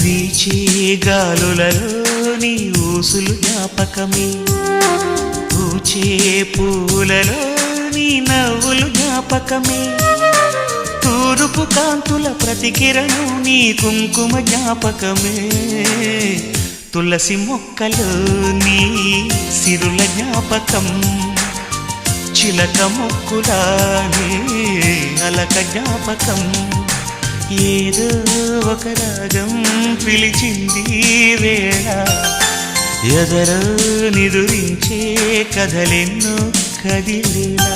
వీచే గాలులలో నీ ఊసులు జ్ఞాపకమే, పూచే పూలలో నీ నవ్వులు జ్ఞాపకమే, తూరుపు కాంతుల ప్రతికిరణం నీ కుంకుమ జ్ఞాపకమే, తులసి మొక్కలో నీ సిరుల జ్ఞాపకం, చిలక మొక్కులానే అలక జ్ఞాపకం, ఏదో ఒక రాగం పిలిచింది వేళ, ఎదరో నిదురించే కథలెన్నో కదిలేలా.